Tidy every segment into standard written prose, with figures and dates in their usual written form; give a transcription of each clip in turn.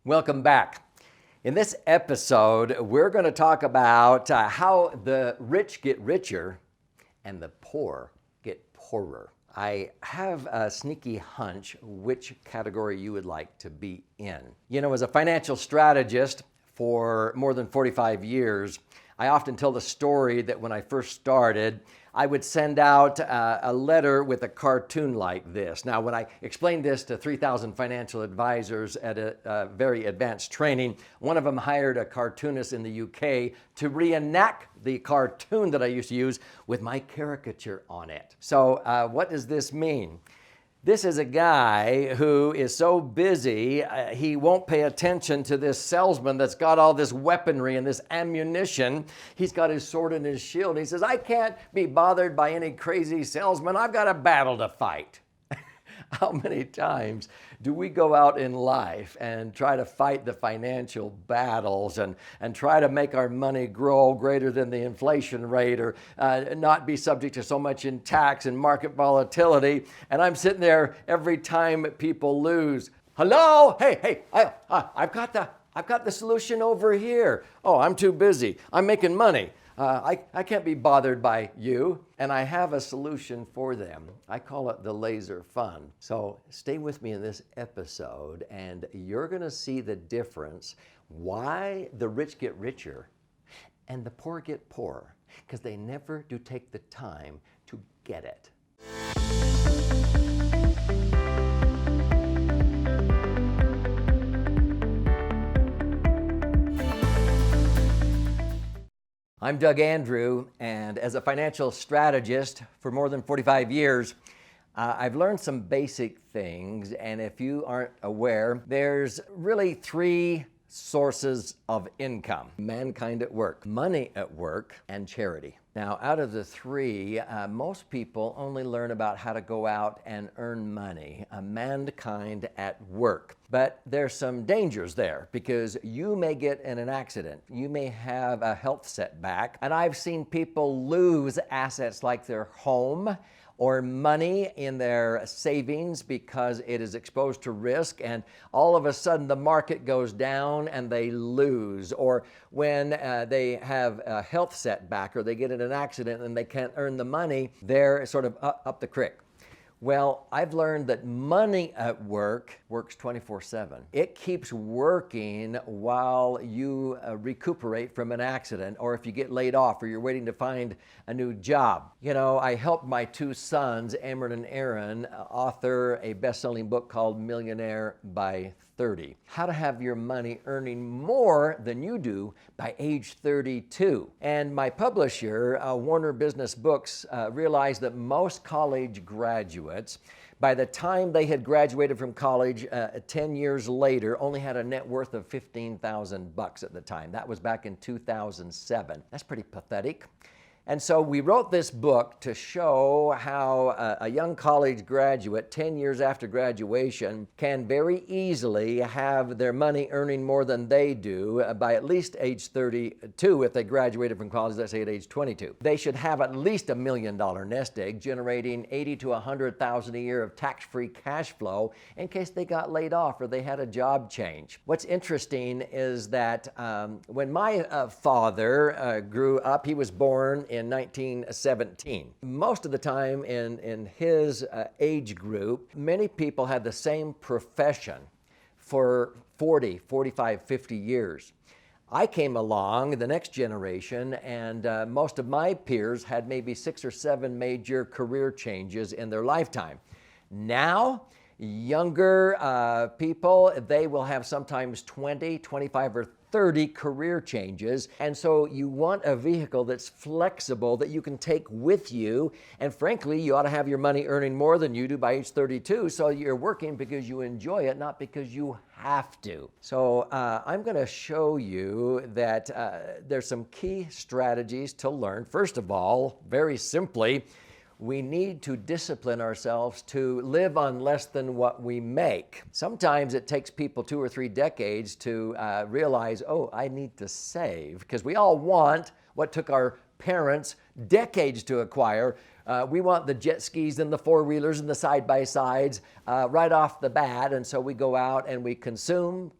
Welcome back. In this episode, we're going to talk about how the rich get richer and the poor get poorer. I have a sneaky hunch which category you would like to be in. You know, as a financial strategist for more than 45 years, I often tell the story that when I first started, I would send out a letter with a cartoon like this. Now, when I explained this to 3,000 financial advisors at a very advanced training, one of them hired a cartoonist in the UK to reenact the cartoon that I used to use with my caricature on it. So what does this mean? This is a guy who is so busy, he won't pay attention to this salesman that's got all this weaponry and this ammunition. He's got his sword and his shield. And he says, I can't be bothered by any crazy salesman. I've got a battle to fight. How many times do we go out in life and try to fight the financial battles and try to make our money grow greater than the inflation rate or not be subject to so much in tax and market volatility? And I'm sitting there every time people lose. Hello? Hey, I've got the solution over here. Oh, I'm too busy. I'm making money. I can't be bothered by you, and I have a solution for them. I call it the laser fund. So stay with me in this episode, and you're going to see the difference, why the rich get richer and the poor get poorer, because they never do take the time to get it. I'm Doug Andrew, and as a financial strategist for more than 45 years, I've learned some basic things, and if you aren't aware, there's really three sources of income: mankind at work, money at work, and charity. Now, out of the three, most people only learn about how to go out and earn money, mankind at work. But there's some dangers there because you may get in an accident. You may have a health setback. And I've seen people lose assets like their home or money in their savings because it is exposed to risk, and all of a sudden the market goes down and they lose. Or when they have a health setback or they get in an accident and they can't earn the money, they're sort of up the creek. Well, I've learned that money at work works 24/7. It keeps working while you recuperate from an accident, or if you get laid off or you're waiting to find a new job. You know, I helped my two sons, Amron and Aaron, author a best-selling book called Millionaire by 30. How to have your money earning more than you do by age 32. And my publisher, Warner Business Books, realized that most college graduates, by the time they had graduated from college 10 years later, only had a net worth of $15,000 at the time. That was back in 2007. That's pretty pathetic. And so we wrote this book to show how a young college graduate, 10 years after graduation, can very easily have their money earning more than they do by at least age 32 if they graduated from college, let's say at age 22. They should have at least $1 million nest egg, generating $80,000 to $100,000 a year of tax-free cash flow in case they got laid off or they had a job change. What's interesting is that when my father grew up, he was born in 1917. Most of the time in his age group, many people had the same profession for 40, 45, 50 years. I came along, the next generation, and most of my peers had maybe 6 or 7 major career changes in their lifetime. Now, younger people, they will have sometimes 20, 25, or 30 career changes. And so you want a vehicle that's flexible that you can take with you. And frankly, you ought to have your money earning more than you do by age 32. So you're working because you enjoy it, not because you have to. So I'm going to show you that there's some key strategies to learn. First of all, very simply, we need to discipline ourselves to live on less than what we make. Sometimes it takes people 2 or 3 decades to realize, oh, I need to save, because we all want what took our parents decades to acquire. We want the jet skis and the four-wheelers and the side-by-sides right off the bat. And so we go out and we consume.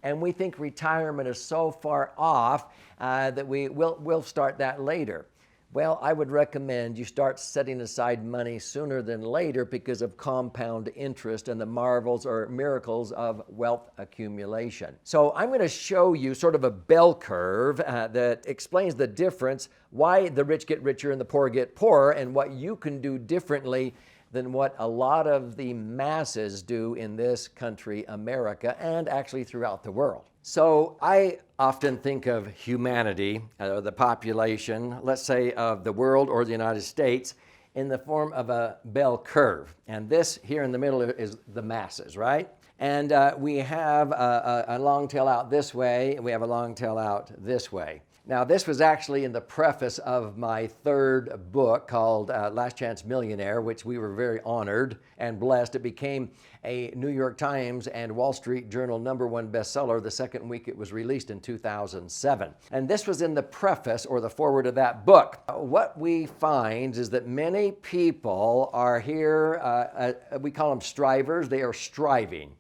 And we think retirement is so far off that we'll start that later. Well, I would recommend you start setting aside money sooner than later because of compound interest and the marvels or miracles of wealth accumulation. So I'm going to show you sort of a bell curve that explains the difference, why the rich get richer and the poor get poorer, and what you can do differently than what a lot of the masses do in this country, America, and actually throughout the world. So I often think of humanity, the population, let's say of the world or the United States, in the form of a bell curve. And this here in the middle is the masses, right? And we have a long tail out this way, and we have a long tail out this way. Now, this was actually in the preface of my third book called Last Chance Millionaire, which we were very honored and blessed. It became a New York Times and Wall Street Journal #1 bestseller the second week it was released in 2007. And this was in the preface or the foreword of that book. What we find is that many people are here, we call them strivers, they are striving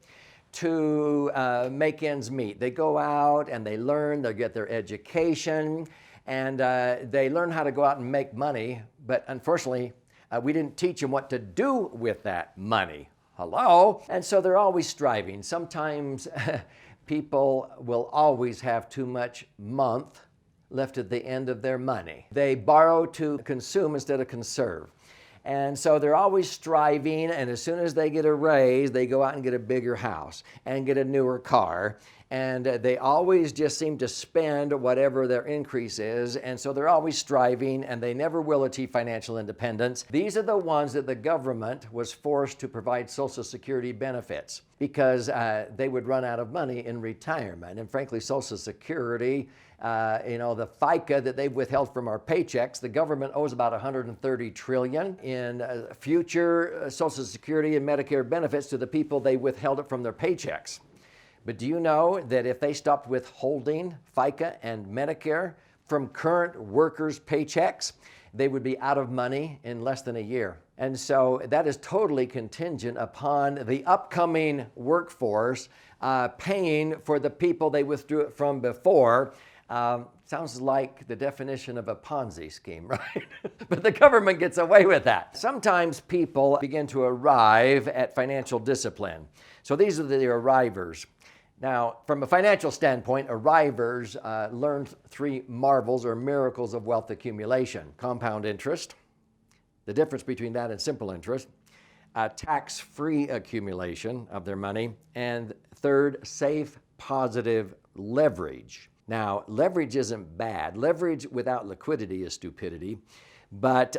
to make ends meet. They go out and they learn, they get their education, and they learn how to go out and make money, but unfortunately, we didn't teach them what to do with that money. Hello? And so they're always striving. Sometimes people will always have too much month left at the end of their money. They borrow to consume instead of conserve. And so they're always striving, and as soon as they get a raise, they go out and get a bigger house and get a newer car. And they always just seem to spend whatever their increase is. And so they're always striving, and they never will achieve financial independence. These are the ones that the government was forced to provide Social Security benefits because they would run out of money in retirement. And frankly, Social Security, the FICA that they've withheld from our paychecks, the government owes about $130 trillion in future Social Security and Medicare benefits to the people they withheld it from their paychecks. But do you know that if they stopped withholding FICA and Medicare from current workers' paychecks, they would be out of money in less than a year? And so that is totally contingent upon the upcoming workforce paying for the people they withdrew it from before. Sounds like the definition of a Ponzi scheme, right? But the government gets away with that. Sometimes people begin to arrive at financial discipline. So these are the arrivers. Now, from a financial standpoint, arrivers learned three marvels or miracles of wealth accumulation: compound interest, the difference between that and simple interest, tax-free accumulation of their money, and third, safe, positive leverage. Now, leverage isn't bad. Leverage without liquidity is stupidity. But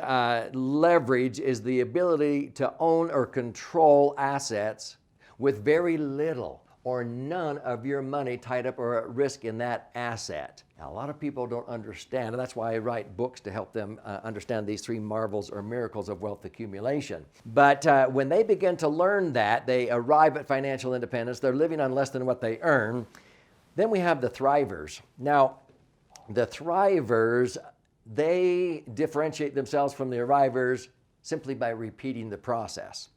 leverage is the ability to own or control assets with very little or none of your money tied up or at risk in that asset. Now, a lot of people don't understand, and that's why I write books to help them understand these three marvels or miracles of wealth accumulation. But when they begin to learn that, they arrive at financial independence, they're living on less than what they earn. Then we have the thrivers. Now, the thrivers, they differentiate themselves from the arrivers simply by repeating the process.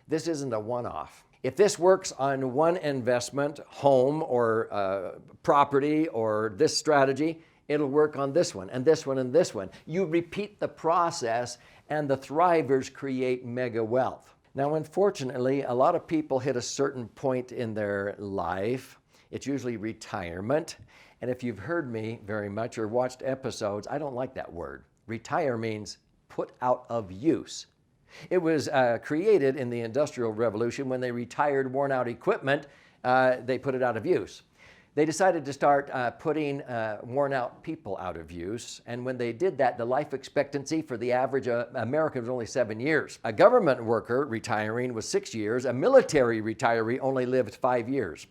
This isn't a one-off. If this works on one investment, home or property or this strategy, it'll work on this one and this one and this one. You repeat the process and the thrivers create mega wealth. Now, unfortunately, a lot of people hit a certain point in their life. It's usually retirement. And if you've heard me very much or watched episodes, I don't like that word. Retire means put out of use. It was created in the Industrial Revolution when they retired worn out equipment, they put it out of use. They decided to start putting worn out people out of use. And when they did that, the life expectancy for the average American was only 7 years. A government worker retiring was 6 years. A military retiree only lived 5 years.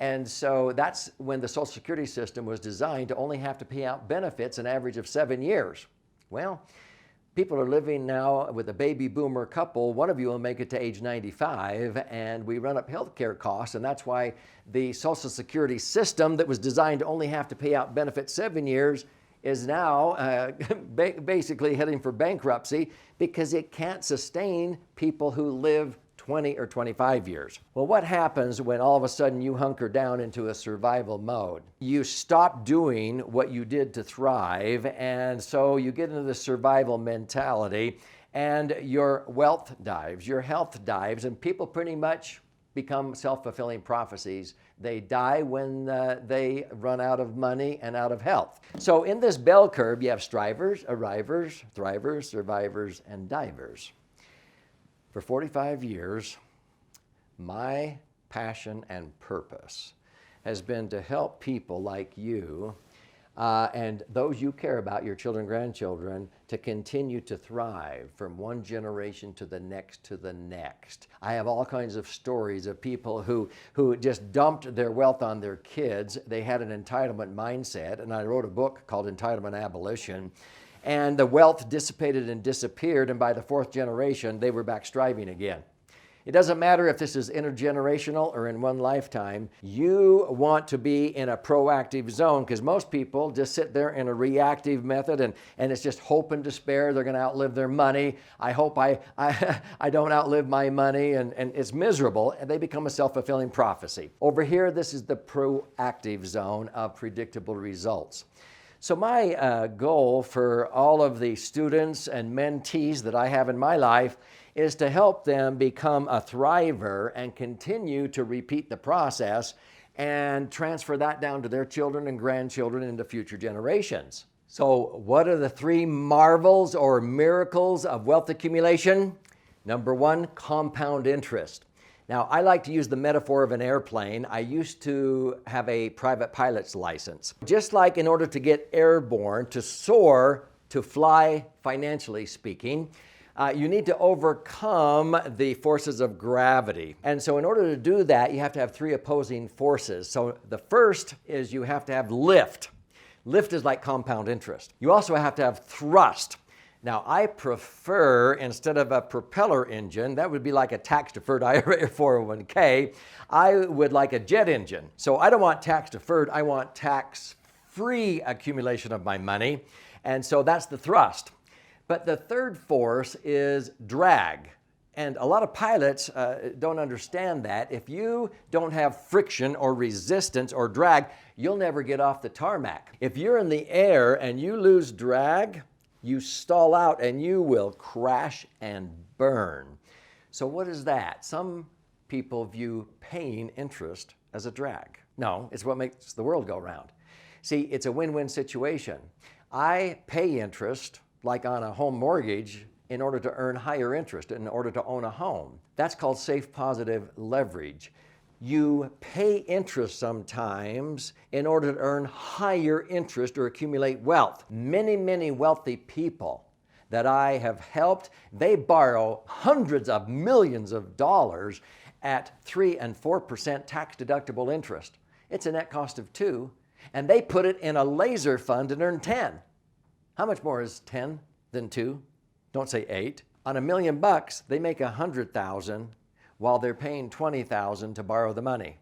And so that's when the Social Security system was designed to only have to pay out benefits an average of 7 years. Well, people are living now with a baby boomer couple. One of you will make it to age 95, and we run up healthcare costs, and that's why the Social Security system that was designed to only have to pay out benefits 7 years is now basically heading for bankruptcy because it can't sustain people who live 20 or 25 years. Well, what happens when all of a sudden you hunker down into a survival mode? You stop doing what you did to thrive, and so you get into the survival mentality, and your wealth dives, your health dives, and people pretty much become self-fulfilling prophecies. They die when they run out of money and out of health. So in this bell curve, you have strivers, arrivers, thrivers, survivors, and divers. For 45 years, my passion and purpose has been to help people like you and those you care about, your children, grandchildren, to continue to thrive from one generation to the next to the next. I have all kinds of stories of people who just dumped their wealth on their kids. They had an entitlement mindset, and I wrote a book called Entitlement Abolition. And the wealth dissipated and disappeared, and by the fourth generation, they were back striving again. It doesn't matter if this is intergenerational or in one lifetime. You want to be in a proactive zone, because most people just sit there in a reactive method, and it's just hope and despair. They're going to outlive their money. I hope I don't outlive my money, and it's miserable, and they become a self-fulfilling prophecy. Over here, this is the proactive zone of predictable results. So my goal for all of the students and mentees that I have in my life is to help them become a thriver and continue to repeat the process and transfer that down to their children and grandchildren into future generations. So what are the three marvels or miracles of wealth accumulation? Number one, compound interest. Now, I like to use the metaphor of an airplane. I used to have a private pilot's license. Just like in order to get airborne, to soar, to fly, financially speaking, you need to overcome the forces of gravity. And so in order to do that, you have to have three opposing forces. So the first is you have to have lift. Lift is like compound interest. You also have to have thrust. Now, I prefer, instead of a propeller engine, that would be like a tax-deferred IRA or 401k, I would like a jet engine. So I don't want tax-deferred, I want tax-free accumulation of my money. And so that's the thrust. But the third force is drag. And a lot of pilots don't understand that. If you don't have friction or resistance or drag, you'll never get off the tarmac. If you're in the air and you lose drag, you stall out and you will crash and burn. So what is that? Some people view paying interest as a drag. No, it's what makes the world go round. See, it's a win-win situation. I pay interest, like on a home mortgage, in order to earn higher interest, in order to own a home. That's called safe positive leverage. You pay interest sometimes in order to earn higher interest or accumulate wealth. Many, many wealthy people that I have helped, they borrow hundreds of millions of dollars at 3 and 4% tax-deductible interest. It's a net cost of 2, and they put it in a laser fund and earn 10. How much more is 10 than 2? Don't say 8. On $1 million, they make $100,000 while they're paying $20,000 to borrow the money.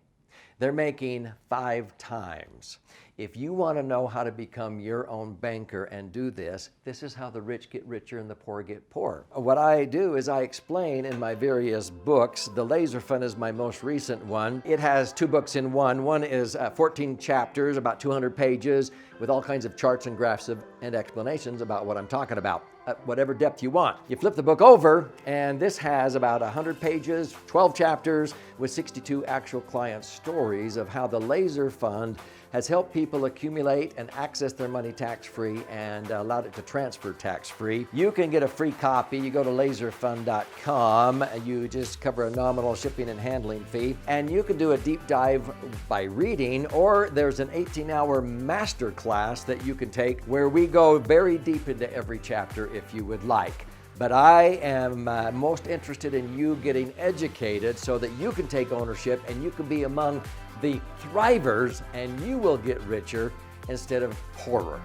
They're making 5 times. If you want to know how to become your own banker and do this, this is how the rich get richer and the poor get poorer. What I do is I explain in my various books. The Laser Fund is my most recent one. It has 2 books in one. One is 14 chapters, about 200 pages, with all kinds of charts and graphs and explanations about what I'm talking about, at whatever depth you want. You flip the book over, and this has about 100 pages, 12 chapters, with 62 actual client stories of how the Laser Fund has helped people accumulate and access their money tax-free and allowed it to transfer tax-free. You can get a free copy. You go to laserfund.com. You just cover a nominal shipping and handling fee, and you can do a deep dive by reading, or there's an 18-hour master class that you can take where we go very deep into every chapter if you would like. But I am most interested in you getting educated so that you can take ownership and you can be among the thrivers, and you will get richer instead of poorer.